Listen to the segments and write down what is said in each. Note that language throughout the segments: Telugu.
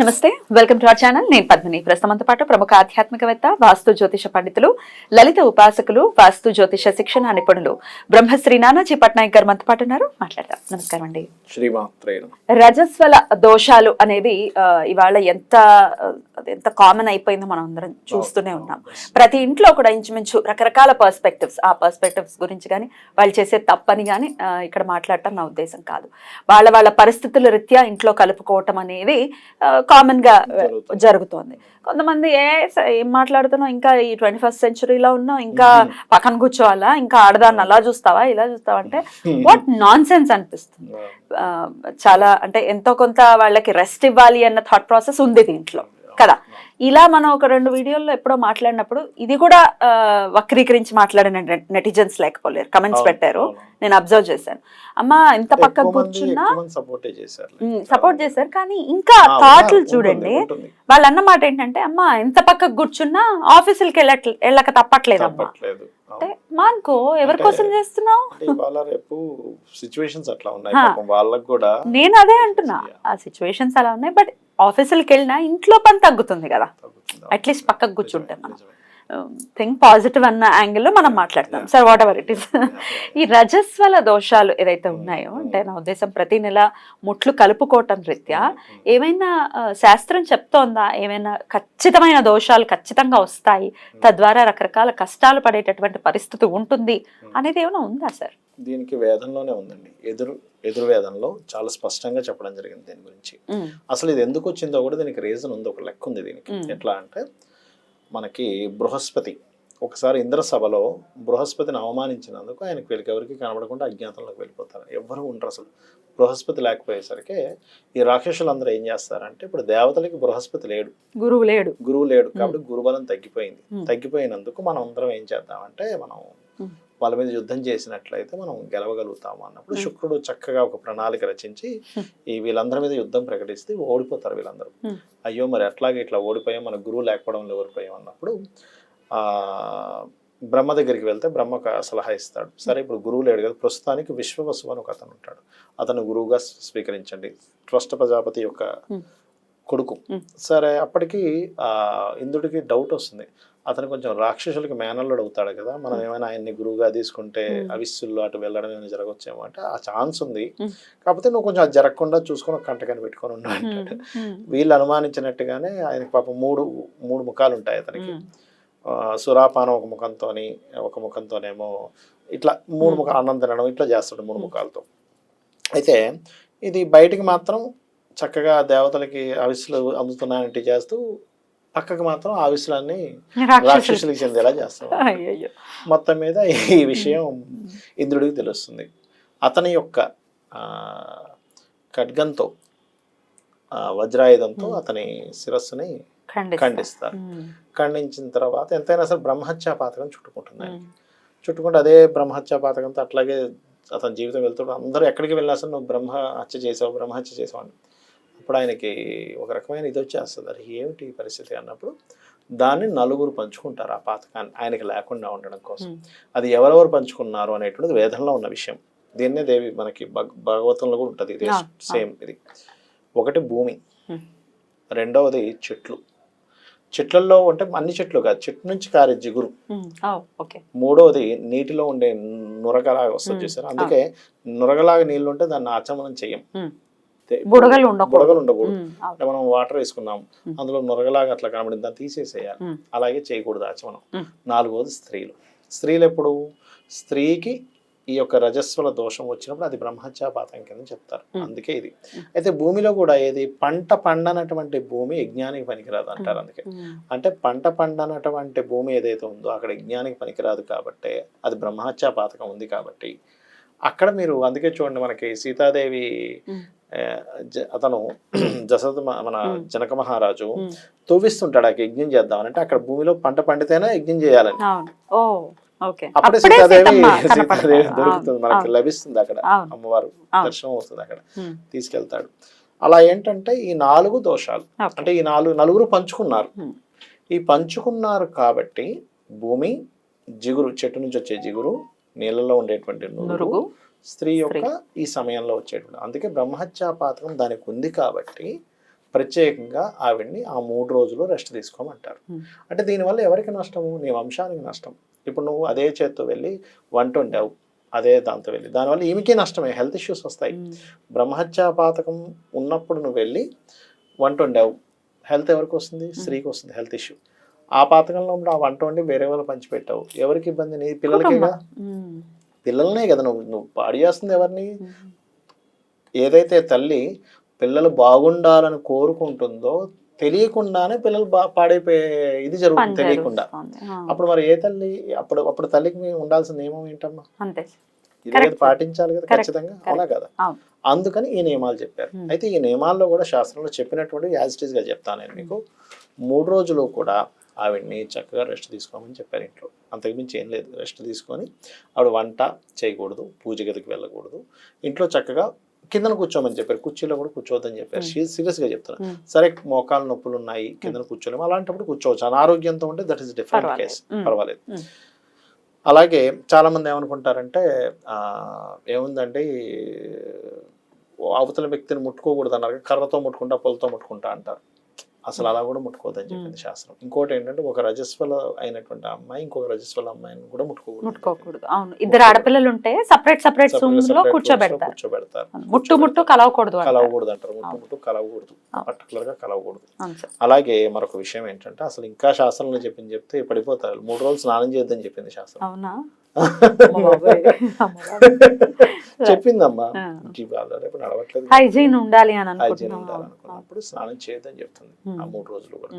నమస్తే, వెల్కమ్ టు అవర్ ఛానల్. నేను పద్మిని. ప్రస్తుతంతో పాటు ప్రముఖ ఆధ్యాత్మికవేత్త, వాస్తు జ్యోతిష పండితులు, లలిత ఉపాసకులు, వాస్తు జ్యోతిష శిక్షణ నిపుణులు బ్రహ్మశ్రీ నానాజీ పట్నాయక్ గారు మనతో పాటు ఉన్నారు. మాట్లాడదాం. నమస్కారం అండి. రజస్వల దోషాలు అనేది ఇవాళ ఎంత కామన్ అయిపోయిందో మనం అందరం చూస్తూనే ఉన్నాం. ప్రతి ఇంట్లో కూడా ఇంచుమించు రకరకాల పర్స్పెక్టివ్స్, ఆ పర్స్పెక్టివ్స్ గురించి కానీ వాళ్ళు చేసే తప్పని కానీ ఇక్కడ మాట్లాడటం నా ఉద్దేశం కాదు. వాళ్ళ పరిస్థితుల రీత్యా ఇంట్లో కలుపుకోవటం అనేది కామన్ గా జరుగుతోంది. కొంతమంది ఏం మాట్లాడుతున్నావు, ఇంకా ఈ 21st సెంచురీలో ఉన్నావు, ఇంకా పక్కన కూర్చోవాలా, ఇంకా ఆడదాన్ని అలా చూస్తావా ఇలా చూస్తావా అంటే వాట్ నాన్ సెన్స్ అనిపిస్తుంది. చాలా అంటే ఎంతో కొంత వాళ్ళకి రెస్ట్ ఇవ్వాలి అన్న థాట్ ప్రాసెస్ ఉంది దీంట్లో కదా. ఇలా మనం ఒక 2 వీడియోల్లో ఎప్పుడో మాట్లాడినప్పుడు ఇది కూడా వక్రీకరించి మాట్లాడిన నెటిజన్స్ లేకపోలేరు, కమెంట్స్ పెట్టారు. నేను అబ్జర్వ్ చేశాను. అమ్మా ఎంత పక్కకు కూర్చున్నా సపోర్ట్ చేశారు, కానీ ఇంకా థాట్లు చూడండి. వాళ్ళ అన్న మాట ఏంటంటే, అమ్మా ఎంత పక్కకు కూర్చున్నా ఆఫీసులకి వెళ్ళక తప్పట్లేదమ్మా అంటే మానుకో, ఎవరి కోసం చేస్తున్నావు? నేను అదే అంటున్నా, ఆ సిచ్యువేషన్స్ అలా ఉన్నాయి. బట్ ఆఫీసులకి వెళ్ళినా ఇంట్లో పని తగ్గుతుంది కదా, అట్లీస్ట్ పక్కకు కూర్చుంటే మనం థింక్ పాజిటివ్ అన్న యాంగిల్లో మనం మాట్లాడతాం. Sir what ever it is, ఈ రజస్వల దోషాలు ఏదైతే ఉన్నాయో, అంటే నా ఉద్దేశం ప్రతి నెల ముట్లు కలుపుకోవటం రీత్యా ఏమైనా శాస్త్రం చెప్తోందా, ఏమైనా ఖచ్చితమైన దోషాలు ఖచ్చితంగా వస్తాయి, తద్వారా రకరకాల కష్టాలు పడేటటువంటి పరిస్థితి ఉంటుంది అనేది ఏమైనా ఉందా సార్? దీనికి వేదంలోనే ఉందండి. ఎదురు వేదంలో చాలా స్పష్టంగా చెప్పడం జరిగింది దీని గురించి. అసలు ఇది ఎందుకు వచ్చిందో కూడా దీనికి రీజన్ ఉంది, ఒక లెక్క ఉంది దీనికి. ఎట్లా అంటే, మనకి బృహస్పతి ఒకసారి ఇంద్ర సభలో బృహస్పతిని అవమానించినందుకు ఆయనకు ఎవరికి కనబడకుండా అజ్ఞాతంలోకి వెళ్ళిపోతారు, ఎవరు ఉండరు. అసలు బృహస్పతి లేకపోయేసరికి ఈ రాక్షసులందరూ ఏం చేస్తారంటే, ఇప్పుడు దేవతలకి బృహస్పతి లేడు, గురువు లేడు కాబట్టి గురుబలం తగ్గిపోయినందుకు మనం అందరం ఏం చేద్దామంటే, మనం వాళ్ళ మీద యుద్ధం చేసినట్లయితే మనం గెలవగలుగుతాము అన్నప్పుడు శుక్రుడు చక్కగా ఒక ప్రణాళిక రచించి ఈ వీళ్ళందరి మీద యుద్ధం ప్రకటిస్తే ఓడిపోతారు వీళ్ళందరూ. అయ్యో మరి అట్లాగే ఇట్లా ఓడిపోయాం, మన గురువు లేకపోవడంలో ఓడిపోయాం అన్నప్పుడు బ్రహ్మ దగ్గరికి వెళ్తే బ్రహ్మ ఒక సలహా ఇస్తాడు. సరే ఇప్పుడు గురువు లేడు కదా, ప్రస్తుతానికి విశ్వవసు అని ఒక అతను ఉంటాడు, అతను గురువుగా స్వీకరించండి, త్వష్ట ప్రజాపతి యొక్క కొడుకు. సరే అప్పటికి ఇంద్రుడికి డౌట్ వస్తుంది, అతను కొంచెం రాక్షసులకి మేనల్లుడు అవుతాడు కదా, మనం ఏమైనా ఆయన్ని గురువుగా తీసుకుంటే అవిస్సుల్లో అటు వెళ్ళడం ఏమైనా జరగవచ్చేమో అంటే, ఆ ఛాన్స్ ఉంది, కాకపోతే నువ్వు కొంచెం అది జరగకుండా చూసుకొని కంటకని పెట్టుకొని ఉన్నాడు అంటాడు. వీళ్ళు అనుమానించినట్టుగానే ఆయనకి పాపం మూడు ముఖాలు ఉంటాయి అతనికి. సురాపానం ఒక ముఖంతోనేమో ఇట్లా 3 ముఖాలు అన్నం తినడం ఇట్లా చేస్తాడు 3 ముఖాలతో. అయితే ఇది బయటికి మాత్రం చక్కగా దేవతలకి అవిస్సులు అందుతున్నాయంటే చేస్తూ, పక్కకు మాత్రం ఆవిస్సులన్నీ రాక్షసులకి చెందేలా చేస్తాం. మొత్తం మీద ఈ విషయం ఇంద్రుడికి తెలుస్తుంది. అతని యొక్క ఖడ్గంతో వజ్రాయుధంతో అతని శిరస్సుని ఖండిస్తారు. ఖండించిన తర్వాత ఎంతైనా అసలు బ్రహ్మహత్యా పాతకం చుట్టుకుంటే అదే బ్రహ్మహత్యా పాతకంతో అట్లాగే అతని జీవితం వెళ్తాడు. అందరూ ఎక్కడికి వెళ్ళినా అసలు నువ్వు బ్రహ్మహత్య చేసావు అని. అప్పుడు ఆయనకి ఒక రకమైన ఇది వచ్చేస్తుంది, అది ఏమిటి పరిస్థితి అన్నప్పుడు దాన్ని నలుగురు పంచుకుంటారు ఆ పాతకాన్ని, ఆయనకి లేకుండా ఉండడం కోసం. అది ఎవరెవరు పంచుకున్నారు అనేటువంటిది వేదంలో ఉన్న విషయం. దీన్నే దేవి మనకి భాగవతంలో కూడా ఉంటుంది, ఇది సేమ్. ఇది ఒకటి భూమి, రెండవది చెట్లలో అంటే అన్ని చెట్లు కాదు, చెట్టు నుంచి కారే జిగురు, మూడవది నీటిలో ఉండే నురగలాగా వస్తుంది చూసారు, అందుకే నురగలాగా నీళ్ళు ఉంటే దాన్ని ఆచమనం చెయ్యం, బుడగలు ఉండకూడదు. అంటే మనం వాటర్ వేసుకున్నాం, అందులో నొరగలాగా అట్లా కనబడింది, దాన్ని తీసేసేయాలి, అలాగే చేయకూడదు ఆచమనం. 4వది స్త్రీలు ఎప్పుడు స్త్రీకి ఈ యొక్క రజస్వల దోషం వచ్చినప్పుడు అది బ్రహ్మహత్యాపాతం కింద చెప్తారు, అందుకే ఇది. అయితే భూమిలో కూడా ఏది పంట పండనటువంటి భూమి యజ్ఞానికి పనికిరాదు అంటారు. అందుకే అంటే పంట పండనటువంటి భూమి ఏదైతే ఉందో అక్కడ యజ్ఞానికి పనికిరాదు కాబట్టి అది బ్రహ్మహత్యాపాతకం ఉంది కాబట్టి అక్కడ మీరు అందుకే చూడండి, మనకి సీతాదేవి అతను మన జనక మహారాజు తవ్విస్తుంటాడు ఆ యజ్ఞం చేద్దామని, అంటే అక్కడ భూమిలో పంట పండితేనే యజ్ఞం చేయాలని. అప్పుడే సీతాదేవి దొరుకుతుంది, మనకి లభిస్తుంది, అక్కడ అమ్మవారు దర్శనం అవుతుంది, అక్కడ తీసుకెళ్తాడు. అలా ఏంటంటే ఈ 4 దోషాలు, అంటే ఈ నలుగురు పంచుకున్నారు కాబట్టి భూమి, జిగురు, చెట్టు నుంచి వచ్చే జిగురు, నీళ్ళలో ఉండేటువంటి నురుగు, స్త్రీ యొక్క ఈ సమయంలో వచ్చేటువంటి, అందుకే బ్రహ్మహత్యా పాతకం దానికి ఉంది కాబట్టి ప్రత్యేకంగా ఆవిడ్ని ఆ 3 రోజులు రెస్ట్ తీసుకోమంటారు. అంటే దీనివల్ల ఎవరికి నష్టము? నీ వంశానికి నష్టం. ఇప్పుడు నువ్వు అదే చేత్తో వెళ్ళి వంట వండావు, అదే దాంతో వెళ్ళి దానివల్ల ఈమెకి నష్టమే, హెల్త్ ఇష్యూస్ వస్తాయి. బ్రహ్మహత్యా పాతకం ఉన్నప్పుడు నువ్వు వెళ్ళి వంట వండావు, హెల్త్ ఎవరికి వస్తుంది? స్త్రీకి వస్తుంది హెల్త్ ఇష్యూ. ఆ పాతకంలో ఉన్నప్పుడు ఆ వంట వండి వేరే వాళ్ళు పంచిపెట్టావు, ఎవరికి ఇబ్బంది? నీ పిల్లలకేగా, పిల్లలనే కదా. నువ్వు పాడు చేస్తుంది ఎవరిని? ఏదైతే తల్లి పిల్లలు బాగుండాలని కోరుకుంటుందో తెలియకుండానే పిల్లలు పాడైపోయే ఇది జరుగుతుంది తెలియకుండా. అప్పుడు మరి ఏ తల్లి, అప్పుడు తల్లికి ఉండాల్సిన నియమం ఏంటమ్మా? ఇది పాటించాలి కదా ఖచ్చితంగా, అవునా కదా? అందుకని ఈ నియమాలు చెప్పారు. అయితే ఈ నియమాల్లో కూడా శాస్త్రంలో చెప్పినటువంటి యాజ్ ఇట్ ఈస్ గా చెప్తాను నేను మీకు. 3 రోజులు కూడా ఆవిడ్ని చక్కగా రెస్ట్ తీసుకోమని చెప్పారు ఇంట్లో. అంతకుమించి ఏం లేదు. రెస్ట్ తీసుకొని ఆవిడ వంట చేయకూడదు, పూజ గదికి వెళ్ళకూడదు, ఇంట్లో చక్కగా కిందన కూర్చోమని చెప్పారు. కుర్చీలో కూడా కూర్చోవద్దని చెప్పారు. సీరియస్ గా చెప్తున్నా. సరే మోకాలు నొప్పులు ఉన్నాయి, కిందన కూర్చోలేము, అలాంటప్పుడు కూర్చోవచ్చు. అనారోగ్యంతో ఉంటే దట్ ఈస్ డిఫరెంట్ కేస్, పర్వాలేదు. అలాగే చాలా మంది ఏమనుకుంటారంటే ఏముందండి అవతల వ్యక్తిని ముట్టుకోకూడదు అన్నారు, కర్రతో ముట్టుకుంటా పొలతో ముట్టుకుంటా అంటారు. అసలు అలా కూడా ముట్టుకోవద్దని చెప్పింది శాస్త్రం. ఇంకోటి ఏంటంటే ఒక రజస్వల అయినటువంటి అమ్మాయి ఇంకొక రజస్వల అమ్మాయిని కూడా ముట్టుకోకూడదు. అవును, ఇద్దరు ఆడపిల్లలు ఉంటే సెపరేట్ రూమ్స్ లో కూర్చోబెడతారు. ముట్టు కలవకూడదు అంటారు. ముట్టు కలవకూడదు, పర్టికులర్ గా కలవకూడదు. అలాగే మరొక విషయం ఏంటంటే అసలు ఇంకా శాస్త్రంలో చెప్తే పడిపోతారు. 3 రోజులు స్నానం చేయొద్దని చెప్పింది శాస్త్రం. అవునా? చెప్పిందమ్మా. నడవట్లేదు, హైజీన్ ఉండాలి అని అనుకున్నప్పుడు స్నానం చేయొద్దని చెప్తుంది ఆ 3 రోజులు కూడా.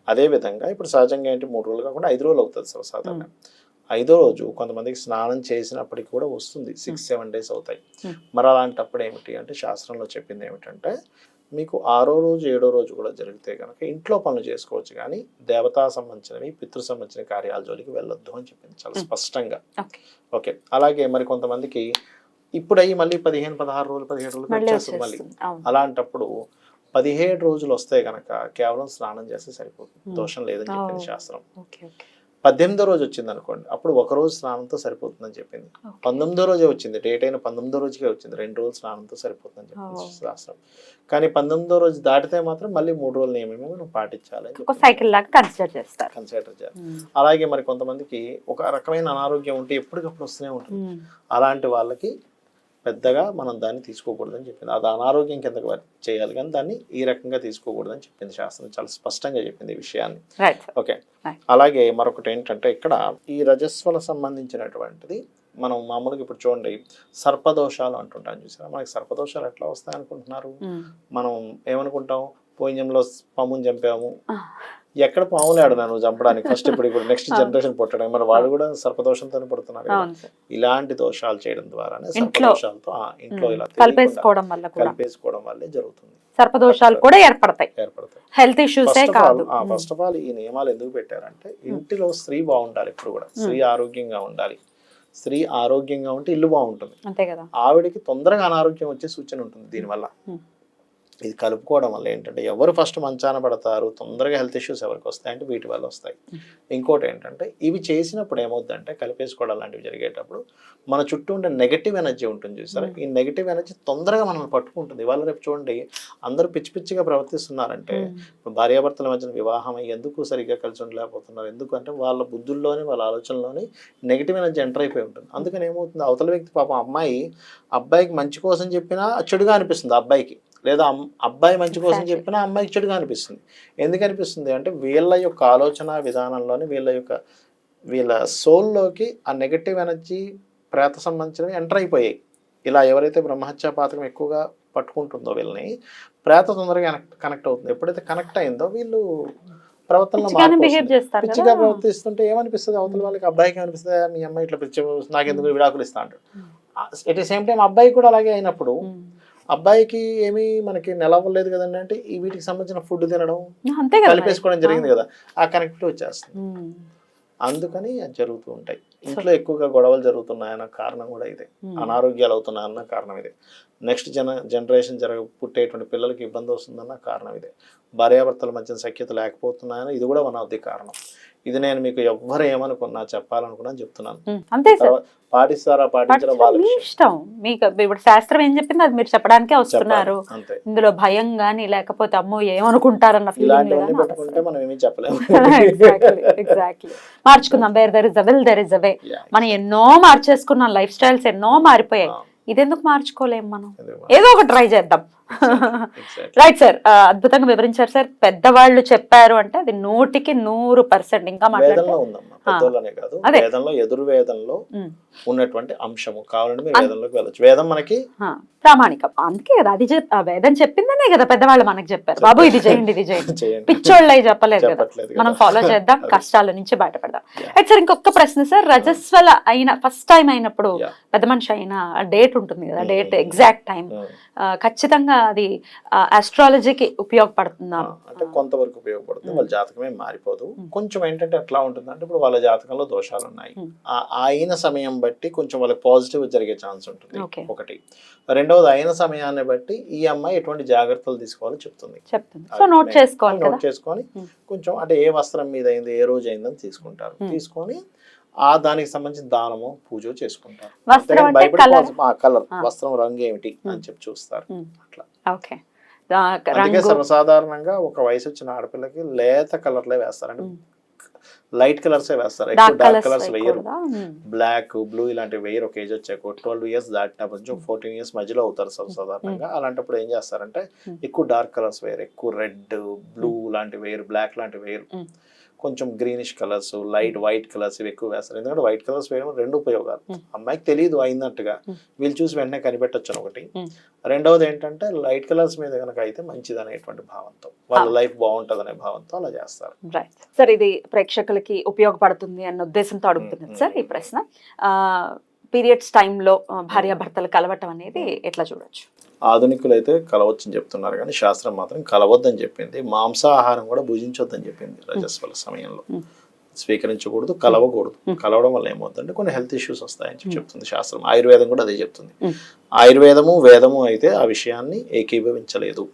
అదే విధంగా ఇప్పుడు సహజంగా ఏంటి 3 రోజులు కాకుండా 5 రోజులు అవుతుంది సాధారణంగా. 5వ రోజు కొంతమందికి స్నానం చేసినప్పటికి కూడా వస్తుంది, 6-7 days అవుతాయి. మరి అలాంటప్పుడు ఏమిటి అంటే శాస్త్రంలో చెప్పింది ఏమిటంటే మీకు 6వ రోజు 7వ రోజు కూడా జరిగితే కనుక ఇంట్లో పనులు చేసుకోవచ్చు, కానీ దేవతా సంబంధించినవి పితృ సంబంధించిన కార్యాల జోలికి వెళ్ళొద్దు అని చెప్పింది చాలా స్పష్టంగా. ఓకే. అలాగే మరి కొంతమందికి ఇప్పుడు అయ్యి మళ్ళీ 15-16 రోజులు 17 రోజులు వచ్చేస్తుంది మళ్ళీ. అలాంటప్పుడు 17 రోజులు వస్తే కనుక కేవలం స్నానం చేస్తే సరిపోతుంది, దోషం లేదని చెప్పింది శాస్త్రం. 18వ రోజు వచ్చింది అనుకోండి, అప్పుడు 1 రోజు స్నానంతో సరిపోతుందని చెప్పింది. 19వ రోజే వచ్చింది, డేట్ అయిన 19వ రోజుకే వచ్చింది, 2 రోజులు స్నానంతో సరిపోతుందని చెప్పింది శాస్త్రం. కానీ 19వ రోజు దాటితే మాత్రం మళ్ళీ 3 రోజుల నియమమే మనం పాటించాలి, కన్సిడర్ చేయాలి. అలాగే మరి కొంతమందికి ఒక రకమైన అనారోగ్యం ఉంటే ఎప్పటికప్పుడు వస్తూనే ఉంటుంది, అలాంటి వాళ్ళకి పెద్దగా మనం దాన్ని తీసుకోకూడదని చెప్పింది. అది అనారోగ్యం కిందకి చేయాలి, కానీ దాన్ని ఈ రకంగా తీసుకోకూడదని చెప్పింది శాస్త్రం. చాలా స్పష్టంగా చెప్పింది ఈ విషయాన్ని. ఓకే. అలాగే మరొకటి ఏంటంటే ఇక్కడ ఈ రజస్వల సంబంధించినటువంటిది మనం మామూలుగా ఇప్పుడు చూడండి సర్పదోషాలు అంటుంటాం చూసారా. మనకి సర్పదోషాలు ఎట్లా వస్తాయి అనుకుంటున్నారు? మనం ఏమనుకుంటాం, పోయినంలో పాముని చంపాము, ఎక్కడ పాములు ఆడనా నువ్వు చంపడానికి ఫస్ట్. ఇప్పుడు నెక్స్ట్ జనరేషన్ పుట్టడం, మరి వాడు కూడా సర్పదోషంతో పడుతున్నారు. ఇలాంటి దోషాలు చేయడం ద్వారానే సర్పదోషాలతో ఇంట్లో ఇలా కలిపేసుకోవడం వల్లే జరుగుతుంది. సర్పదోషాలు కూడా ఏర్పడతాయి, హెల్త్ ఇష్యూస్ కాదు. ఫస్ట్ ఆఫ్ ఆల్ ఈ నియమాలు ఎందుకు పెట్టారంటే ఇంటిలో స్త్రీ బాగుండాలి, ఎప్పుడు కూడా స్త్రీ ఆరోగ్యంగా ఉండాలి. స్త్రీ ఆరోగ్యంగా ఉంటే ఇల్లు బాగుంటుంది. అంతే కదా. ఆవిడకి తొందరగా అనారోగ్యం వచ్చే సూచన ఉంటుంది దీనివల్ల. ఇది కలుపుకోవడం వల్ల ఏంటంటే ఎవరు ఫస్ట్ మంచాన పడతారు, తొందరగా హెల్త్ ఇష్యూస్ ఎవరికి వస్తాయంటే వీటి వల్ల వస్తాయి. ఇంకోటి ఏంటంటే ఇవి చేసినప్పుడు ఏమవుతుందంటే కలిపేసుకోవడం లాంటివి జరిగేటప్పుడు మన చుట్టూ ఉండే నెగటివ్ ఎనర్జీ ఉంటుంది చూసారా, ఈ నెగటివ్ ఎనర్జీ తొందరగా మనల్ని పట్టుకుంటుంది. ఇవాళ రేపు చూడండి అందరూ పిచ్చి పిచ్చిగా ప్రవర్తిస్తున్నారంటే భార్యాభర్తల మధ్యన వివాహం ఎందుకు సరిగ్గా కలిసి ఉండలేకపోతున్నారు, ఎందుకంటే వాళ్ళ బుద్ధుల్లోని వాళ్ళ ఆలోచనలోని నెగటివ్ ఎనర్జీ ఎంటర్ అయిపోయి ఉంటుంది. అందుకని ఏమవుతుంది, అవతల వ్యక్తి పాపం అబ్బాయికి మంచి కోసం చెప్పినా చెడుగా అనిపిస్తుంది అబ్బాయికి, లేదా అబ్బాయి మంచి కోసం చెప్పినా అమ్మాయికి చెడుగా అనిపిస్తుంది. ఎందుకు అనిపిస్తుంది అంటే వీళ్ళ యొక్క ఆలోచన విధానంలోని వీళ్ళ సోల్లోకి ఆ నెగటివ్ ఎనర్జీ ప్రేత సంబంధించినవి ఎంటర్ అయిపోయాయి. ఇలా ఎవరైతే బ్రహ్మహత్యా పాతకం ఎక్కువగా పట్టుకుంటుందో వీళ్ళని ప్రేత తొందరగా కనెక్ట్ అవుతుంది. ఎప్పుడైతే కనెక్ట్ అయిందో వీళ్ళు ప్రవర్తనలో పిచ్చిగా ప్రవర్తిస్తుంటే ఏమనిపిస్తుంది అవతల వాళ్ళకి, అబ్బాయికి ఏమనిపిస్తుంది, మీ అమ్మాయి ఇట్లా పిచ్చి నాకెందుకు విడాకులు ఇస్తా అంటాడు. ఎట్ ది సేమ్ టైం అబ్బాయి కూడా అలాగే అయినప్పుడు అబ్బాయికి ఏమీ మనకి నిలవలేదు కదండి అంటే ఈ వీటికి సంబంధించిన ఫుడ్ తినడం కలిపేసుకోవడం జరిగింది కదా, ఆ కనెక్టివిటీ వచ్చేస్తుంది. అందుకని అది జరుగుతూ ఉంటాయి. ఇంట్లో ఎక్కువగా గొడవలు జరుగుతున్నాయన్న కారణం కూడా ఇదే, అనారోగ్యాలు అవుతున్నాయన్న కారణం ఇదే. నెక్స్ట్ జనరేషన్ పుట్టేటువంటి పిల్లలకి ఇబ్బంది వస్తుందన్న కారణం ఇదే. భార్యాభర్తల మధ్య సఖ్యత లేకపోతున్నాయని ఇది కూడా వన్ ఆఫ్ ది కారణం. ఇది నేను మీకు ఎవ్వరు ఏమనుకున్నా చెప్పాలనుకున్నా చెప్తున్నాను. అంతే సార్, పాటిస్తారా పాటించరా వాళ్ళ మీ ఇష్టం. మీకు ఇప్పుడు శాస్త్రం ఏం చెప్పింది అది మీరు చెప్పడానికే వస్తున్నారు. అంతే. ఇందులో భయం గానీ లేకపోతే అమ్మో ఏమనుకుంటారన్న ఇలాంటివన్నీ పెట్టుకుంటే మనం ఏమీ చెప్పలేము. ఎగ్జాక్ట్లీ. మార్చుకుందాం. There is a will, there is a way. మనం ఎన్నో మార్చేసుకున్నాం, లైఫ్ స్టైల్స్ ఎన్నో మారిపోయాయి. ఇదెందుకు మార్చుకోలేము మనం? ఏదో ఒక ట్రై చేద్దాం. రైట్ సార్, అద్భుతంగా వివరించారు సార్. పెద్దవాళ్ళు చెప్పారు అంటే అది 100% ఇంకా వేదంలో ఉందమ్మా, పెద్దోళ్ళనే కాదు, వేదంలో ఎదుర్వేదంలో ఉన్నటువంటి అంశము. కావాలంటే మీరు వేదంలోకి వెళ్ళొచ్చు. వేదం మనకి ప్రామాణికం. అందుకే కదా అది వేదం చెప్పిందనే కదా పెద్దవాళ్ళు మనకు చెప్పారు, బాబు ఇది చేయండి ఇది చేయండి. పిచ్చోళ్ళు అయి చెప్పలేదు కదా, మనం ఫాలో చేద్దాం, కష్టాల నుంచి బయటపడదాం. రైట్ సార్, ఇంకొక ప్రశ్న సార్. రజస్వల అయిన ఫస్ట్ టైం అయినప్పుడు పెద్ద మనిషి అయిన డేట్ ఉంటుంది కదా, డేట్ ఎగ్జాక్ట్ టైం ఖచ్చితంగా అది ఆస్ట్రాలజీకి ఉపయోగపడుతుందా? అంటే కొంతవరకు ఉపయోగపడుతుంది. వాళ్ళ జాతకమే మారిపోదు. కొంచెం ఏంటంటే ఎట్లా ఉంటుంది అంటే ఇప్పుడు వాళ్ళ జాతకంలో దోషాలు ఉన్నాయి, అయిన సమయం బట్టి కొంచెం వాళ్ళకి పాజిటివ్ జరిగే ఛాన్స్ ఉంటుంది ఒకటి. రెండవది అయిన సమయాన్ని బట్టి ఈ అమ్మాయి ఎటువంటి జాగ్రత్తలు తీసుకోవాలో చెప్తుంది. నోట్ చేసుకొని కొంచెం అంటే ఏ వస్త్రం మీద అయింది, ఏ రోజు అయిందని తీసుకుంటారు. తీసుకొని దానికి సంబంధించిన దానము పూజ చేసుకుంటారు. కలర్ వస్త్రం రంగు ఏమిటి అని చెప్పి చూస్తారు. అట్లా అందుకే సర్వసాధారణంగా ఒక వయసు వచ్చిన ఆడపిల్లకి లేత కలర్లే వేస్తారండి, లైట్ కలర్స్ వేస్తారు. ఎక్కువ డార్క్ కలర్స్ వేయరు. బ్లాక్, బ్లూ ఇలాంటివి వేయరు. ఒక ఏజ్ వచ్చాక 12 years దాటినప్పటి 14 years మధ్యలో అవుతారు సర్వసాధారణంగా. అలాంటప్పుడు ఏం చేస్తారంటే ఎక్కువ డార్క్ కలర్స్ వేయరు, ఎక్కువ రెడ్, బ్లూ లాంటివి వేయరు, బ్లాక్ లాంటివి వేయరు. కొంచెం greenish colours, light white colours ఇవి ఎక్కువ వేస్తారు. ఎందుకంటే వైట్ కలర్స్ వేయడం రెండు ఉపయోగాలు. అమ్మాయికి తెలియదు అయినట్టుగా, వీళ్ళు చూసి వెంటనే కనిపెట్టొచ్చు ఒకటి. రెండవది ఏంటంటే లైట్ కలర్స్ మీద కనుక అయితే మంచిది అనేటువంటి భావంతో, వాళ్ళ లైఫ్ బాగుంటది అనే భావంతో అలా చేస్తారు. సార్, ఇది ప్రేక్షకులకి ఉపయోగపడుతుంది అన్న ఉద్దేశంతో అడుగుతున్నాను సార్ ఈ ప్రశ్న. పీరియడ్స్ టైంలో భార్యాభర్తలు కలవటం అనేది ఎట్లా చూడొచ్చు? ఆధునికులు అయితే కలవచ్చని చెప్తున్నారు కానీ శాస్త్రం మాత్రం కలవద్దని చెప్పింది. మాంసాహారం కూడా భుజించొద్దని చెప్పింది. రజస్వల సమయంలో స్వీకరించకూడదు, కలవకూడదు. కలవడం వల్ల ఏమవుతుందంటే కొన్ని హెల్త్ ఇష్యూస్ వస్తాయని చెప్తుంది శాస్త్రం. ఆయుర్వేదం కూడా అదే చెప్తుంది. ఆయుర్వేదము వేదము అయితే ఆ విషయాన్ని ఏకీభవించలేదు.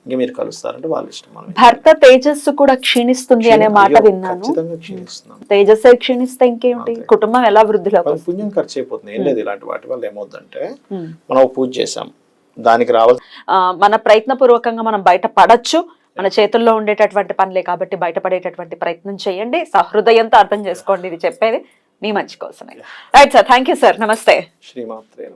ఇంకా మీరు కలుస్తారంటే వాళ్ళ ఇష్టం. భర్త తేజస్సు కూడా క్షీణిస్తుంది అనే మాట విన్నాను. ఖచ్చితంగా క్షీణిస్తున్నాం. తేజస్సు క్షీణిస్తే ఇంకేమిటి, కుటుంబం ఎలా వృద్ధిలో పుణ్యం ఖర్చు అయిపోతుంది. ఏం లేదు, ఇలాంటి వాటి వల్ల ఏమవుతుందంటే మనం పూజ చేసాం, దానికి రావాలి మన ప్రయత్నపూర్వకంగా మనం బయట పడచ్చు. మన చేతుల్లో ఉండేటటువంటి పనులే కాబట్టి బయటపడేటటువంటి ప్రయత్నం చేయండి. సహృదయంతో అర్థం చేసుకోండి, ఇది చెప్పేది మీ మంచి కోసమే. Right sir, thank you sir, నమస్తే. శ్రీమాత్రే.